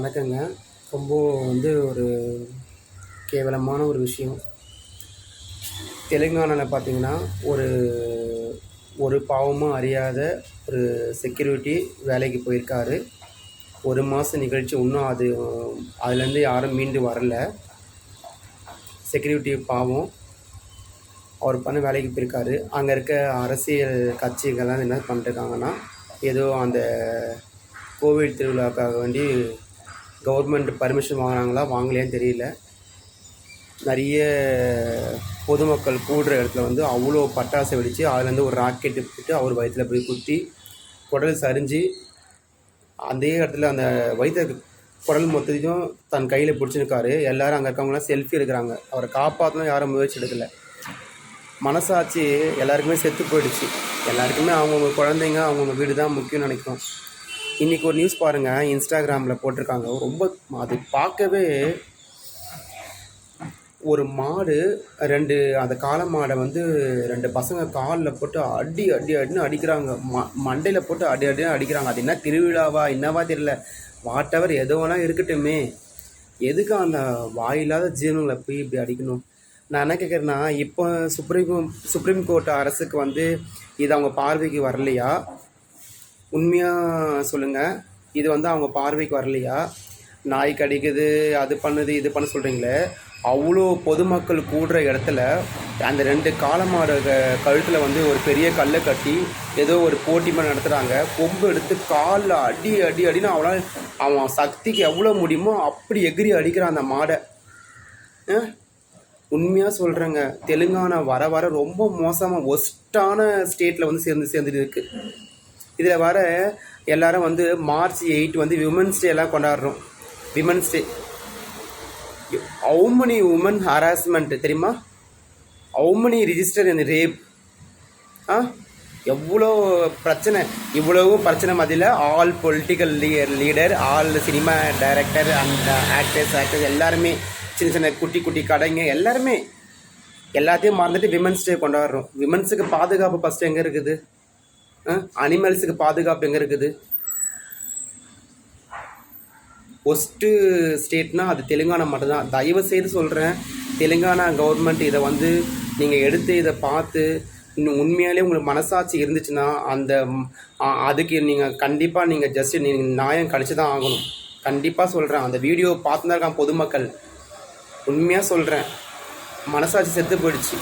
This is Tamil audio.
வணக்கங்க. ரொம்ப ஒரு கேவலமான ஒரு விஷயம். தெலுங்கானால பார்த்தீங்கன்னா, ஒரு ஒரு பாவமும் அறியாத ஒரு செக்யூரிட்டி வேலைக்கு போயிருக்காரு. 1 மாதம் நிகழ்ச்சி இன்னும் அதுலேருந்து யாரும் மீண்டு வரல. செக்யூரிட்டி பாவம். அவர் பண்ண வேலைக்கு போயிருக்காரு. அங்கே இருக்க அரசியல் கட்சிகள்லாம் என்ன பண்ணிருக்காங்கன்னா, ஏதோ அந்த கோவில் திருவிழாவுக்காக வேண்டி கவர்மெண்ட் பர்மிஷன் வாங்கினாங்களா வாங்கலையான்னு தெரியல. நிறைய பொதுமக்கள் கூடுற இடத்துல அவ்வளோ பட்டாசு வெடித்து அதுலேருந்து ஒரு ராக்கெட்டு போட்டு அவர் வயிற்றில் போய் குத்தி குடல் சரிஞ்சு அதே இடத்துல அந்த வயிற்று குடல் மொத்தத்தையும் தன் கையில் பிடிச்சிருக்காரு. எல்லோரும் அங்கே இருக்கவங்களாம் செல்ஃபி எடுக்கிறாங்க. அவரை காப்பாற்றணும் யாரும் முயற்சி எடுக்கலை. மனசாட்சி எல்லாருக்குமே செத்து போயிடுச்சு. எல்லாருக்குமே அவங்கவுங்க குழந்தைங்க அவங்கவுங்க வீடு தான் முக்கியம்னு நினைக்கிறோம். இன்றைக்கி ஒரு நியூஸ் பாருங்கள், இன்ஸ்டாகிராமில் போட்டிருக்காங்க. ரொம்ப அது பார்க்கவே ஒரு மாடு அந்த காளை மாடை 2 பசங்க காலில் போட்டு அடின்னு அடிக்கிறாங்க. மண்டையில் போட்டு அடின்னு அடிக்கிறாங்க. அது என்ன திருவிழாவா என்னவா தெரியல. வாட்டவர் எதோ வேணால் இருக்கட்டுமே, எதுக்கு அந்த வாயில்லாத ஜீவனங்களை போய் இப்படி அடிக்கணும்? நான் என்ன கேட்குறேன்னா, இப்போ சுப்ரீம் கோர்ட் அரசுக்கு இது அவங்க பார்வைக்கு வரலையா? உண்மையாக சொல்லுங்கள். இது அவங்க பார்வைக்கு வரலையா? நாய் கடிக்குது, அது பண்ணுது, இது பண்ண சொல்கிறீங்களே. அவ்வளோ பொதுமக்கள் கூடுற இடத்துல அந்த 2 காளை மாடு கழுத்தில் ஒரு பெரிய கல்லை கட்டி ஏதோ ஒரு போட்டி மாதிரி நடத்துகிறாங்க. கொம்பு எடுத்து காலில் அடின்னு அவன் சக்திக்கு எவ்வளோ முடியுமோ அப்படி எகிரி அடிக்கிறான் அந்த மாடை. உண்மையாக சொல்கிறேங்க, தெலுங்கானா வர வர ரொம்ப மோசமாக ஒஸ்ட்டான ஸ்டேட்டில் சேர்ந்துட்டு இருக்குது. இதில் வர எல்லாரும் மார்ச் 8 விமன்ஸ் டே எல்லாம் கொண்டாடுறோம். Women's day how many women harassment தெரியுமா? ஹவு மெனி ரிஜிஸ்டர் இந்த ரேப்? எவ்வளோ பிரச்சனை. இவ்வளவும் பிரச்சனை மத்தியில் all political leader, all cinema director and actors எல்லாருமே, சின்ன குட்டி கடைங்க எல்லாருமே எல்லாத்தையும் மறந்துட்டு விமன்ஸ் டே கொண்டாடுறோம். விமன்ஸுக்கு பாதுகாப்பு ஃபஸ்ட்டு எங்கே இருக்குது? அனிமல்ஸுக்கு பாதுகாப்பு எங்கே இருக்குது? ஒஸ்ட்டு ஸ்டேட்னால் அது தெலுங்கானா மட்டும்தான். தயவு செய்து சொல்கிறேன், தெலுங்கானா கவர்மெண்ட் இதை நீங்கள் எடுத்து இதை பார்த்து இன்னும் உண்மையாலே உங்களுக்கு மனசாட்சி இருந்துச்சுன்னா அதுக்கு நீங்கள் கண்டிப்பாக நீங்கள் நியாயம் கழிச்சு தான் ஆகணும். கண்டிப்பாக சொல்கிறேன். அந்த வீடியோ பார்த்துதான் இருக்கான் பொதுமக்கள். உண்மையாக சொல்கிறேன், மனசாட்சி செத்து போயிடுச்சு.